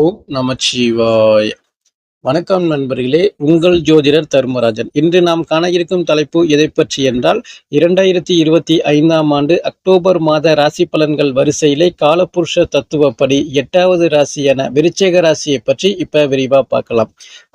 ஓம் நமச்சிவாய. வணக்கம் நண்பர்களே, உங்கள் ஜோதிடர் தர்மராஜன். இன்று நாம் காண இருக்கும் தலைப்பு எதை பற்றி என்றால் 2025ஆம் ஆண்டு அக்டோபர் மாத ராசி பலன்கள் வரிசையிலே காலபுருஷ தத்துவப்படி 8வது ராசியான விருச்சிக ராசியை பற்றி இப்ப விரிவா பார்க்கலாம்.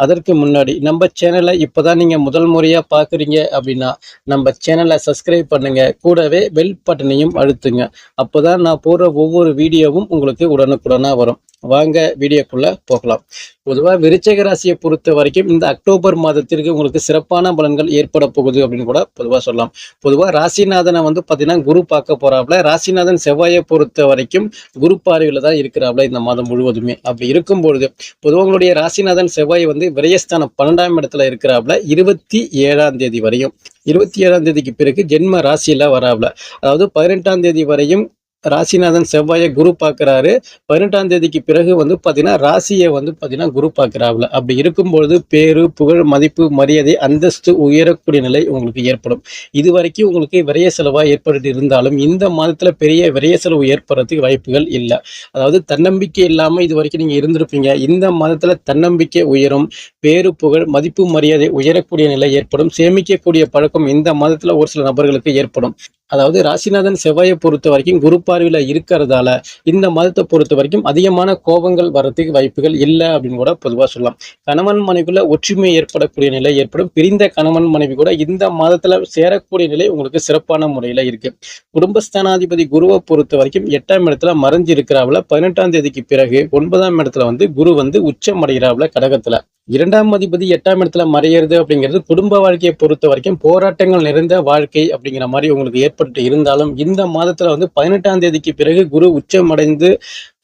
அதற்கு முன்னாடி நம்ம சேனலை இப்பதான் நீங்க முதல் முறையா பாக்குறீங்க அப்படின்னா நம்ம சேனலை சப்ஸ்கிரைப் பண்ணுங்க, கூடவே பெல் பட்டனையும் அழுத்துங்க. அப்போதான் நான் போடுற ஒவ்வொரு வீடியோவும் உங்களுக்கு உடனுக்குடனா வரும். வாங்க வீடியோக்குள்ள போகலாம். பொதுவாக விருச்சிக ராசியை பொறுத்த வரைக்கும் இந்த அக்டோபர் மாதத்திற்கு உங்களுக்கு சிறப்பான பலன்கள் ஏற்பட போகுது அப்படின்னு கூட பொதுவாக சொல்லலாம். பொதுவாக ராசிநாதனை பார்த்தீங்கன்னா குரு பார்க்க போறாப்புல. ராசிநாதன் செவ்வாயை பொறுத்த வரைக்கும் குரு பார்வையில தான் இருக்கிறாப்புல இந்த மாதம் முழுவதுமே. அப்படி இருக்கும் பொழுது பொதுவாக உங்களுடைய ராசிநாதன் செவ்வாய் விரயஸ்தானம் 12ஆம் இடத்துல இருக்கிறாப்புல 27ஆம் தேதி வரையும். 27ஆம் தேதிக்கு பிறகு ஜென்ம ராசியில வராப்புல. அதாவது 18ஆம் தேதி வரையும் ராசிநாதன் செவ்வாயை குரு பார்க்கிறாரு. 18ஆம் தேதிக்கு பிறகு பார்த்தீங்கன்னா ராசியை பார்த்தீங்கன்னா குரு பார்க்கிறாப்புல. அப்படி இருக்கும்பொழுது பேரு, புகழ், மதிப்பு, மரியாதை, அந்தஸ்து உயரக்கூடிய நிலை உங்களுக்கு ஏற்படும். இது வரைக்கும் உங்களுக்கு விரைய செலவாக ஏற்பட்டு இருந்தாலும் இந்த மாதத்துல பெரிய விரைய செலவு ஏற்படுறதுக்கு வாய்ப்புகள் இல்லை. அதாவது தன்னம்பிக்கை இல்லாமல் இது வரைக்கும் நீங்க இருந்திருப்பீங்க. இந்த மாதத்துல தன்னம்பிக்கை உயரும். பேரு, புகழ், மதிப்பு, மரியாதை உயரக்கூடிய நிலை ஏற்படும். சேமிக்கக்கூடிய பழக்கம் இந்த மாதத்துல ஒரு சில நபர்களுக்கு ஏற்படும். அதாவது ராசிநாதன் செவ்வாயை பொறுத்த வரைக்கும் குரு பார்வையில இருக்கிறதால இந்த மாதத்தை பொறுத்த வரைக்கும் அதிகமான கோபங்கள் வர்றதுக்கு வாய்ப்புகள் இல்லை அப்படின்னு கூட பொதுவாக சொல்லலாம். கணவன் மனைவிக்குள்ள ஒற்றுமை ஏற்படக்கூடிய நிலை ஏற்படும். பிரிந்த கணவன் மனைவி கூட இந்த மாதத்துல சேரக்கூடிய நிலை உங்களுக்கு சிறப்பான முறையில இருக்கு. குடும்பஸ்தானாதிபதி குருவை பொறுத்த வரைக்கும் 8ஆம் இடத்துல மறைஞ்சு இருக்கிறாப்புல. 18ஆம் தேதிக்கு பிறகு 9ஆம் இடத்துல குரு உச்சம் அடைகிறாப்புல கடகத்துல. 2ஆம் அதிபதி 8ஆம் இடத்துல மறையிறது அப்படிங்கிறது குடும்ப வாழ்க்கையை பொறுத்த வரைக்கும் போராட்டங்கள் நிறைந்த வாழ்க்கை அப்படிங்கிற மாதிரி உங்களுக்கு ஏற்பட்டு இருந்தாலும் இந்த மாதத்துல 18ஆம் தேதிக்கு பிறகு குரு உச்சம் அடைந்து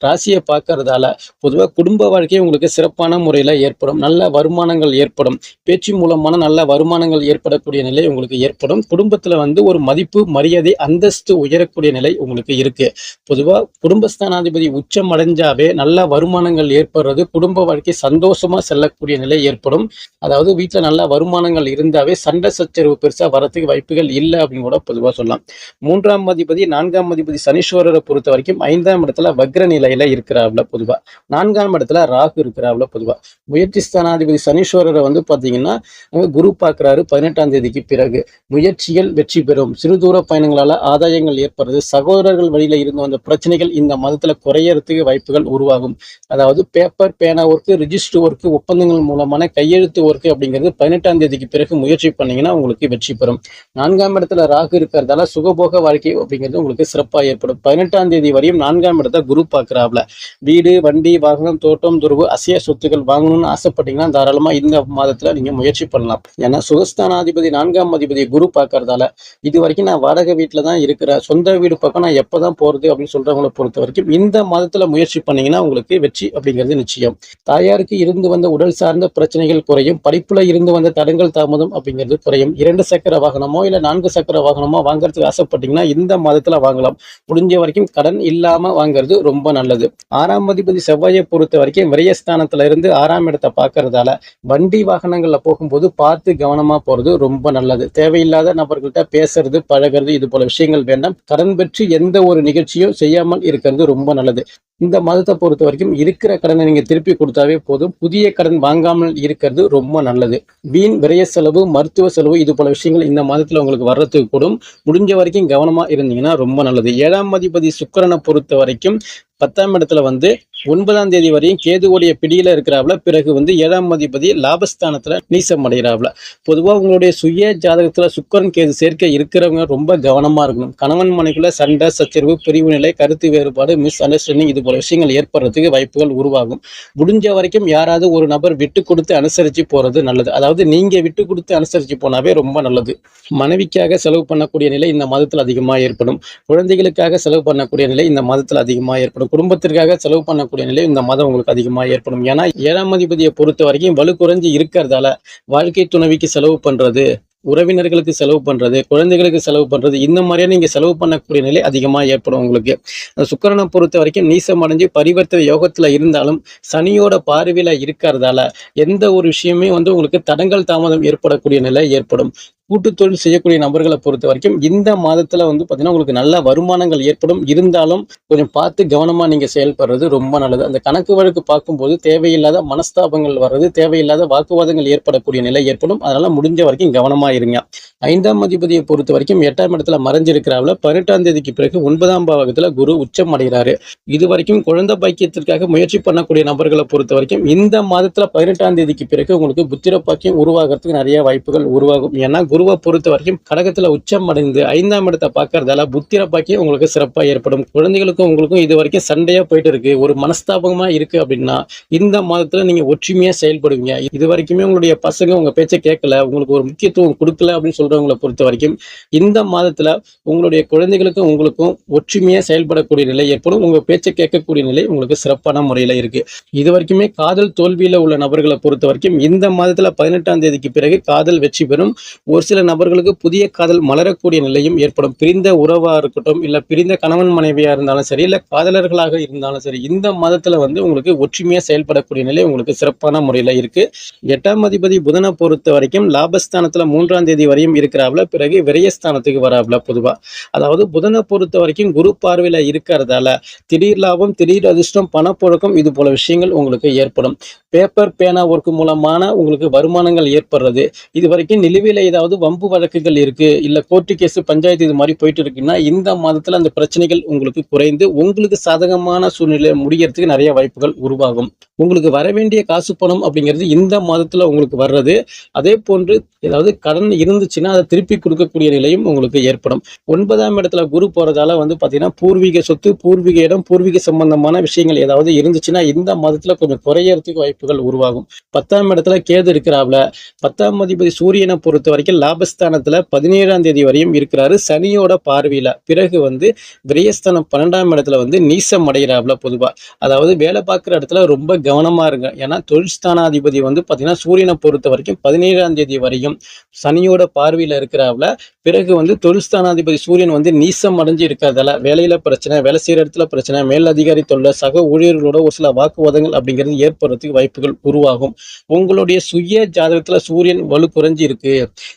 ராசியை பார்க்கறதால பொதுவாக குடும்ப வாழ்க்கை உங்களுக்கு சிறப்பான முறையில் ஏற்படும். நல்ல வருமானங்கள் ஏற்படும். பேச்சு மூலமான நல்ல வருமானங்கள் ஏற்படக்கூடிய நிலை உங்களுக்கு ஏற்படும். குடும்பத்தில் ஒரு மதிப்பு, மரியாதை, அந்தஸ்து உயரக்கூடிய நிலை உங்களுக்கு இருக்கு. பொதுவாக குடும்பஸ்தானாதிபதி உச்சம் அடைஞ்சாவே நல்ல வருமானங்கள் ஏற்படுறது, குடும்ப வாழ்க்கை சந்தோஷமா செல்லக்கூடிய நிலை ஏற்படும். அதாவது வீட்டில் நல்ல வருமானங்கள் இருந்தாவே சண்டை சச்சரவு பெருசாக வரத்துக்கு வாய்ப்புகள் இல்லை அப்படின்னு கூட பொதுவாக சொல்லலாம். 3ஆம் அதிபதி 4ஆம் அதிபதி சனீஸ்வரரை பொறுத்த வரைக்கும் 5ஆம் இடத்துல வக்ர நிலை இருக்கிறாப்ல. பொதுவா 4ஆம் இடத்துல ராகு இருக்கிறாப்ல. பொதுவா முயற்சி ஸ்தானாதிபதி சனீஸ்வரரை பாத்தீங்கன்னா குரு பார்க்கிறாரு. 18ஆம் தேதிக்கு பிறகு முயற்சிகள் வெற்றி பெறும். சிறு தூர பயணங்களால ஆதாயங்கள் ஏற்படுறது. சகோதரர்கள் வழியில இருந்து வந்த பிரச்சனைகள் இந்த மாதத்துல குறையறதுக்கு வாய்ப்புகள் உருவாகும். அதாவது பேப்பர், பேனா ஒர்க்கு, ரிஜிஸ்டர் ஒர்க்கு, ஒப்பந்தங்கள் மூலமான கையெழுத்து ஒர்க்கு அப்படிங்கிறது 18ஆம் தேதிக்கு பிறகு முயற்சி பண்ணீங்கன்னா உங்களுக்கு வெற்றி பெறும். 4ஆம் இடத்துல ராகு இருக்கிறதால சுகபோக வாழ்க்கை அப்படிங்கிறது உங்களுக்கு சிறப்பாக ஏற்படும். 18ஆம் தேதி வரையும் 4ஆம் இடத்த குரு பார்க்கிறார். வீடு, வண்டி, வாகனம், தோட்டம், துறவு, அசைய சொத்துக்கள் வாங்கணும்னு ஆசைப்பட்டீங்கன்னா தாராளமா இந்த மாதத்துல நீங்க முயற்சி பண்ணலாம். ஏன்னா சுகஸ்தானாதிபதி 4ஆம் அதிபதி குரு பார்க்கறதால இது வரைக்கும் நான் வாடகை வீட்டுல தான் இருக்கிறேன், சொந்த வீடு பக்கம் நான் எப்பதான் போறது அப்படின்னு சொல்றவங்களை பொறுத்த வரைக்கும் இந்த மாதத்துல முயற்சி பண்ணீங்கன்னா உங்களுக்கு வெற்றி அப்படிங்கிறது நிச்சயம். தாயாருக்கு இருந்து வந்த உடல் சார்ந்த பிரச்சனைகள் குறையும். படிப்புல இருந்து வந்த தடங்கள் தாமதம் அப்படிங்கிறது குறையும். 2 சக்கர வாகனமோ இல்ல 4 சக்கர வாகனமோ வாங்குறதுக்கு ஆசைப்பட்டீங்கன்னா இந்த மாதத்துல வாங்கலாம். முடிஞ்ச வரைக்கும் கடன் இல்லாம வாங்குறது ரொம்ப நல்லது. 6ஆம் அதிபதி செவ்வாயை பொறுத்த வரைக்கும் விரயஸ்தானத்துல இருந்து 6ஆம் இடத்தை பார்க்கறதால வண்டி வாகனங்கள்ல போகும்போது பார்த்து கவனமா போறது ரொம்ப நல்லது. தேவையில்லாத நபர்கள்ட்ட பேசுறது, பழகிறது, இது போல விஷயங்கள் வேண்டாம். கடன் பெற்று எந்த ஒரு நிகழ்ச்சியும் செய்யாமல் இருக்கிறது ரொம்ப நல்லது. இந்த மாதத்தை பொறுத்த வரைக்கும் இருக்கிற கடனை நீங்க திருப்பி கொடுத்தாவே போதும். புதிய கடன் வாங்காமல் இருக்கிறது ரொம்ப நல்லது. வீண் விரய செலவு, மருத்துவ செலவு, இது போல விஷயங்கள் இந்த மாதத்துல உங்களுக்கு வர்றதுக்கு கூடும். முடிஞ்ச வரைக்கும் கவனமா இருந்தீங்கன்னா ரொம்ப நல்லது. 7ஆம் அதிபதி சுக்கிரனை பொறுத்த வரைக்கும் 10ஆம் இடத்துல 9ஆம் தேதி வரையும் கேதுவோடைய பிடியில இருக்கிறாப்ல. பிறகு 7ஆம் அதிபதி லாபஸ்தானத்துல நீசம் அடைகிறாப்ல. பொதுவா உங்களுடைய சுய ஜாதகத்துல சுக்கிரன் கேது சேர்க்கை இருக்கிறவங்க ரொம்ப கவனமா இருக்கணும். கணவன் மனைக்குள்ள சண்டை சச்சரவு, பிரிவு நிலை, கருத்து வேறுபாடு, மிஸ் அண்டர்ஸ்டாண்டிங், இது போல விஷயங்கள் ஏற்படுறதுக்கு வாய்ப்புகள் உருவாகும். முடிஞ்ச வரைக்கும் யாராவது ஒரு நபர் விட்டு கொடுத்து அனுசரிச்சு போறது நல்லது. அதாவது நீங்க விட்டு கொடுத்து அனுசரிச்சு போனாவே ரொம்ப நல்லது. மனைவிக்காக செலவு பண்ணக்கூடிய நிலை இந்த மாதத்தில் அதிகமாக ஏற்படும். குழந்தைகளுக்காக செலவு பண்ணக்கூடிய நிலை இந்த மாதத்தில் அதிகமாக ஏற்படும். குடும்பத்திற்காக செலவு பண்ணக்கூடிய நிலை இந்த மாதம் உங்களுக்கு அதிகமாக ஏற்படும். ஏன்னா 7ஆம் அதிபதியை பொறுத்த வரைக்கும் வலு குறைஞ்சு இருக்கிறதால வாழ்க்கை துணைவிக்கு செலவு பண்றது, உறவினர்களுக்கு செலவு பண்றது, குழந்தைகளுக்கு செலவு பண்றது, இந்த மாதிரியான நீங்க செலவு பண்ணக்கூடிய நிலை அதிகமா ஏற்படும் உங்களுக்கு. சுக்கிரனை பொறுத்த வரைக்கும் நீசம் அடைஞ்சு பரிவர்த்தனை யோகத்துல இருந்தாலும் சனியோட பார்வையில இருக்கிறதால எந்த ஒரு விஷயமே உங்களுக்கு தடங்கள் தாமதம் ஏற்படக்கூடிய நிலை ஏற்படும். கூட்டு தொழில் செய்யக்கூடிய நபர்களை பொறுத்த வரைக்கும் இந்த மாதத்துல வந்து பாத்தீங்கன்னா உங்களுக்கு நல்ல வருமானங்கள் ஏற்படும். இருந்தாலும் கொஞ்சம் பார்த்து கவனமா நீங்க செயல்படுறது ரொம்ப நல்லது. அந்த கணக்கு வழக்கு பார்க்கும்போது தேவையில்லாத மனஸ்தாபங்கள் வர்றது, தேவையில்லாத வாக்குவாதங்கள் ஏற்படக்கூடிய நிலை ஏற்படும். அதனால முடிஞ்ச வரைக்கும் கவனமா இருங்க. 5ஆம் அதிபதியை பொறுத்த வரைக்கும் 8ஆம் இடத்துல மறைஞ்சிருக்கிறாப்புல. 18ஆம் தேதிக்கு பிறகு 9ஆம் பாவகத்துல குரு உச்சம் அடைகிறாரு. இது வரைக்கும் குழந்தை பாக்கியத்திற்காக முயற்சி பண்ணக்கூடிய நபர்களை பொறுத்த வரைக்கும் இந்த மாதத்துல 18ஆம் தேதிக்கு பிறகு உங்களுக்கு புத்திர பாக்கியம் உருவாகிறதுக்கு நிறைய வாய்ப்புகள் உருவாகும். ஏன்னா குருவை பொறுத்த வரைக்கும் கடகத்துல உச்சம் அடைந்து 5ஆம் இடத்தை பார்க்கறதால புத்திர பாக்கியம் உங்களுக்கு சிறப்பா ஏற்படும். குழந்தைகளுக்கும் உங்களுக்கும் இது வரைக்கும் சண்டையா போயிட்டு இருக்கு, ஒரு மனஸ்தாபமா இருக்கு அப்படின்னா இந்த மாதத்துல நீங்க ஒற்றுமையா செயல்படுவீங்க. இது வரைக்குமே உங்களுடைய பசங்க உங்க பேச்சை கேட்கல, உங்களுக்கு ஒரு முக்கியத்துவம் கொடுக்கல அப்படின்னு சொல்றவங்களை பொறுத்த வரைக்கும் இந்த மாதத்துல உங்களுடைய குழந்தைகளுக்கும் உங்களுக்கும் ஒற்றுமையா செயல்படக்கூடிய நிலை ஏற்படும். உங்க பேச்சை கேட்கக்கூடிய நிலை உங்களுக்கு சிறப்பான முறையில இருக்கு. இது வரைக்குமே காதல் தோல்வியில உள்ள நபர்களை பொறுத்த வரைக்கும் இந்த மாதத்துல 18ஆம் தேதிக்கு பிறகு காதல் வெற்றி பெறும். ஒரு சில நபர்களுக்கு புதிய காதல் மலரக்கூடிய நிலையும் ஏற்படும். பிரிந்த உறவா இருக்கட்டும், இல்ல பிரிந்த கணவன் மனைவியா இருந்தாலும் சரி, இல்ல காதலர்களாக இருந்தாலும் சரி, இந்த மாதத்துல வந்து உங்களுக்கு ஒற்றுமையா செயல்படக்கூடிய நிலை உங்களுக்கு சிறப்பான முறையில இருக்கு. 8ஆம் அதிபதி புதனை பொறுத்த வரைக்கும் லாபஸ்தானத்துல 3ஆம் தேதி வரையும் இருக்கிறாப்ல, பிறகு விரயஸ்தானத்துக்கு வராப்ல. பொதுவா அதாவது புதனை பொறுத்த வரைக்கும் குரு பார்வையில இருக்கிறதால திடீர் லாபம், திடீர் அதிர்ஷ்டம், பணப்புழக்கம் இது போல விஷயங்கள் உங்களுக்கு ஏற்படும். பேப்பர் பேனா ஒர்க் மூலமான உங்களுக்கு வருமானங்கள் ஏற்படுறது, இது வரைக்கும் நிலுவையில ஏதாவது வம்பு வழக்குகள் இருக்கு, இல்ல கோர்ட்டு கேஸ் பஞ்சாயத்து இது மாதிரி போயிட்டு இருக்குன்னா இந்த மாதத்துல அந்த பிரச்சனைகள் உங்களுக்கு குறைந்து உங்களுக்கு சாதகமான சூழ்நிலை முடியறதுக்கு நிறைய வாய்ப்புகள் உருவாகும். உங்களுக்கு வர வேண்டிய காசு பணம் அப்படிங்கிறது இந்த மாதத்துல உங்களுக்கு வர்றது, அதே போன்று ஏதாவது கடன் இருந்துச்சுன்னா அதை திருப்பி கொடுக்கக்கூடிய நிலையும் உங்களுக்கு ஏற்படும். 9ஆம் இடத்துல குரு போறதால வந்து பாத்தீங்கன்னா பூர்வீக சொத்து, பூர்வீக இடம், பூர்வீக சம்பந்தமான விஷயங்கள் ஏதாவது இருந்துச்சுன்னா இந்த மாதத்துல கொஞ்சம் குறையறதுக்கு வாய்ப்புகள் உருவாகும். 10ஆம் இடத்துல கேது இருக்கிறாப்ல. 10ஆம் அதிபதி சூரியனை பொறுத்த வரைக்கும் லாபஸ்தானத்துல 17ஆம் தேதி வரையும் இருக்கிறாரு சனியோட பார்வையில. பிறகு வந்து விரயஸ்தானம் 12ஆம் இடத்துல வந்து நீசம் அடைகிறாப்ல. பொதுவா அதாவது வேலை பார்க்குற இடத்துல ரொம்ப கவனமா இருங்க. ஏன்னா தொழில் ஸ்தானாதிபதி வந்து பாத்தீங்கன்னா சூரியனை பொறுத்த வரைக்கும் 17ஆம் தேதி வரையும் சனியோட பார்வையில இருக்கிறாப்ல. பிறகு வந்து தொழில் ஸ்தானாதிபதி சூரியன் வந்து நீசம் அடைஞ்சு இருக்கிறதால வேலையில பிரச்சனை, வேலை செய்யற இடத்துல பிரச்சனை, மேல் அதிகாரி தொல்லை, சக ஊழியர்களோட ஒரு சில வாக்குவாதங்கள் அப்படிங்கிறது ஏற்படுறதுக்கு வாய்ப்புகள் உருவாகும். உங்களுடைய சுய ஜாதகத்துல சூரியன் வலு குறைஞ்சி இருக்கு,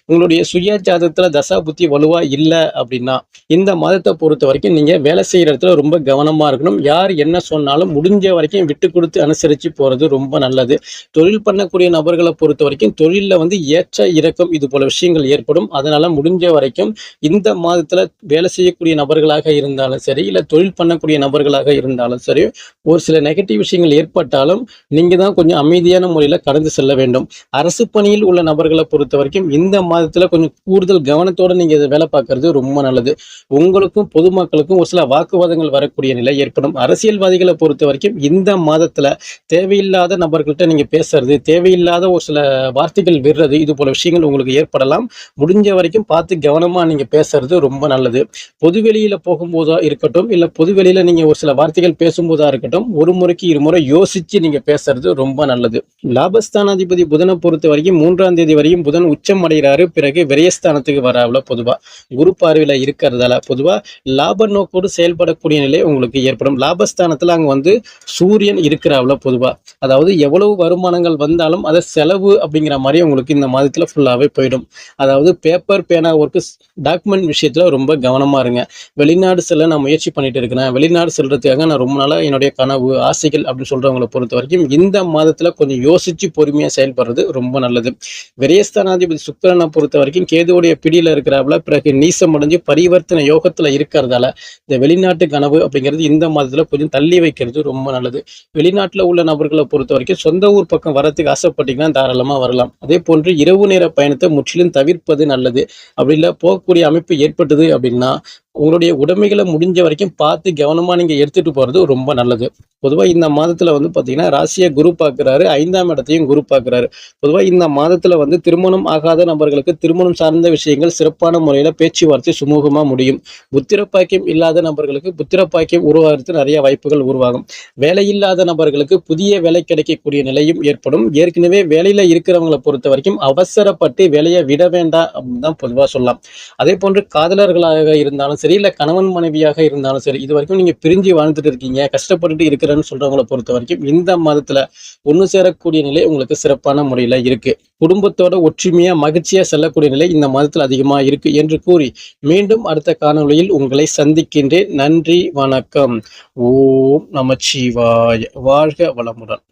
உங்களுடைய சுய ஜாதகத்துல தசா புத்தி வலுவா இல்லை அப்படின்னா இந்த மாதத்தை பொறுத்த வரைக்கும் நீங்க வேலை செய்யற இடத்துல ரொம்ப கவனமா இருக்கணும். யார் என்ன சொன்னாலும் முடிஞ்ச வரைக்கும் விட்டு கொடுத்து அனுசரிச்சு போறது ரொம்ப நல்லது. தொழில் பண்ணக்கூடிய நபர்களை பொறுத்த வரைக்கும் தொழில வந்து ஏற்ற இறக்கம் இது போல விஷயங்கள் ஏற்படும். அதனால முடிஞ்ச வரைக்கும் இந்த மாதத்துல வேலை செய்யக்கூடிய நபர்களாக இருந்தாலும் சரி, இல்ல தொழில் பண்ணக்கூடிய நபர்களாக இருந்தாலும் சரி, ஒரு சில நெகட்டிவ் விஷயங்கள் ஏற்பட்டாலும் நீங்க தான் கொஞ்சம் அமைதியான முறையில கடந்து செல்ல வேண்டும். அரசு பணியில் உள்ள நபர்களை பொறுத்த வரைக்கும் இந்த மாதத்துல கொஞ்சம் கூடுதல் கவனத்தோட நீங்க இதை வேலை பார்க்கறது ரொம்ப நல்லது. உங்களுக்கும் பொதுமக்களுக்கும் ஒரு சில வாக்குவாதங்கள் வரக்கூடிய நிலை ஏற்படும். அரசியல்வாதிகளை பொறுத்த வரைக்கும் இந்த மாதத்துல தேவையில்லாத நபர்கள்ட்ட நீங்க பேசுறது, தேவையில்லாத ஒரு சில வார்த்தைகள் விடுறது இது போல விஷயங்கள் உங்களுக்கு ஏற்படலாம். முடிஞ்ச வரைக்கும் பார்த்து கவனமா நீங்க பேசுறது ரொம்ப நல்லது. பொதுவெளியில போகும்போதா இருக்கட்டும், இல்ல பொதுவெளியில நீங்க ஒரு சில வார்த்தைகள் பேசும்போதா இருக்கட்டும், ஒரு முறைக்கு இருமுறை யோசிச்சு நீங்க பேசுறது ரொம்ப நல்லது. லாபஸ்தானாதிபதி புதனை பொறுத்த வரைக்கும் 3ஆம் தேதி வரையும் புதன் உச்சம் அடைகிறாரு. பிறகு விரயஸ்தானத்துக்கு வராவுல. பொதுவா குரு பார்வையில இருக்கிறதால பொதுவா லாப நோக்கோடு செயல்படக்கூடிய நிலை உங்களுக்கு ஏற்படும். லாபஸ்தானத்துல அங்க வந்து சூரியன் இருக்கிறாவுல. பொதுவா அதாவது எவ்வளவு வருமானங்கள் வந்தாலும் அதை செலவு அப்படிங்கிற மாதிரி உங்களுக்கு இந்த மாதத்துல ஃபுல்லாவே போயிடும். அதாவது பேப்பர் பேனா ஒர்க்கு டாக்குமெண்ட் விஷயத்துல ரொம்ப கவனமா இருங்க. வெளிநாடு செல்ல நான் முயற்சி பண்ணிட்டு இருக்கிறேன், வெளிநாடு செல்றதுக்காக நான் ரொம்ப நாளா என்னுடைய கனவு ஆசைகள் அப்படின்னு சொல்றவங்களை பொறுத்த வரைக்கும் இந்த மாதத்துல கொஞ்சம் யோசிச்சு பொறுமையா செயல்படுறது ரொம்ப நல்லது. விரயஸ்தானாதிபதி சுக்கிரனை பொறுத்த வரைக்கும் கேதுவுடைய பிடியில இருக்கிறாப்புல. பிறகு நீசம் அடைஞ்சு பரிவர்த்தனை யோகத்துல இருக்கிறதால இந்த வெளிநாட்டு கனவு அப்படிங்கிறது இந்த மாதத்துல கொஞ்சம் தள்ளி வைக்கிறது ரொம்ப நல்லது. வெளிநாட்டுல உள்ள நபர்களை பொறுத்த வரைக்கும் சொந்த ஊர் பக்கம் வரத்துக்கு ஆசைப்பட்டீங்கன்னா தாராளமா வரலாம். அதே போன்று இரவு நேர பயணத்தை முற்றிலும் தவிர்ப்பது நல்லது. அப்படி இல்லை போகக்கூடிய அமைப்பு ஏற்பட்டது அப்படின்னா உங்களுடைய உடைமைகளை முடிஞ்ச வரைக்கும் பார்த்து கவனமா நீங்க எடுத்துட்டு போறது ரொம்ப நல்லது. பொதுவா இந்த மாதத்துல வந்து பாத்தீங்கன்னா ராசியை குரு பார்க்கிறாரு, 5ஆம் இடத்தையும் குரு பார்க்கிறாரு. பொதுவா இந்த மாதத்துல வந்து திருமணம் ஆகாத நபர்களுக்கு திருமணம் சார்ந்த விஷயங்கள் சிறப்பான முறையில பேச்சுவார்த்தை சுமூகமா முடியும். புத்திரப்பாக்கியம் இல்லாத நபர்களுக்கு புத்திரப்பாக்கியம் உருவாகிறது நிறைய வாய்ப்புகள் உருவாகும். வேலை இல்லாத நபர்களுக்கு புதிய வேலை கிடைக்கக்கூடிய நிலையும் ஏற்படும். ஏற்கனவே வேலையில இருக்கிறவங்களை பொறுத்த வரைக்கும் அவசரப்பட்டு வேலையை விட வேண்டாம் அப்படின்னு தான் பொதுவா சொல்லலாம். அதே போன்று காதலர்களாக இருந்தாலும் சரி, இல்ல கணவன் மனைவியாக இருந்தாலும் சரி, இது வரைக்கும் நீங்க பிரிஞ்சு வாழ்ந்துட்டு இருக்கீங்க, கஷ்டப்பட்டுட்டு இருக்கிறேன்னு சொல்றவங்கள பொறுத்த வரைக்கும் இந்த மாதத்துல ஒண்ணு சேரக்கூடிய நிலை உங்களுக்கு சிறப்பான முறையில இருக்கு. குடும்பத்தோட ஒற்றுமையா மகிழ்ச்சியா செல்லக்கூடிய நிலை இந்த மாதத்துல அதிகமா இருக்கு என்று கூறி மீண்டும் அடுத்த காணொளியில் உங்களை சந்திக்கின்றேன். நன்றி, வணக்கம். ஓம் நமச்சிவாய. வாழ்க வளமுடன்.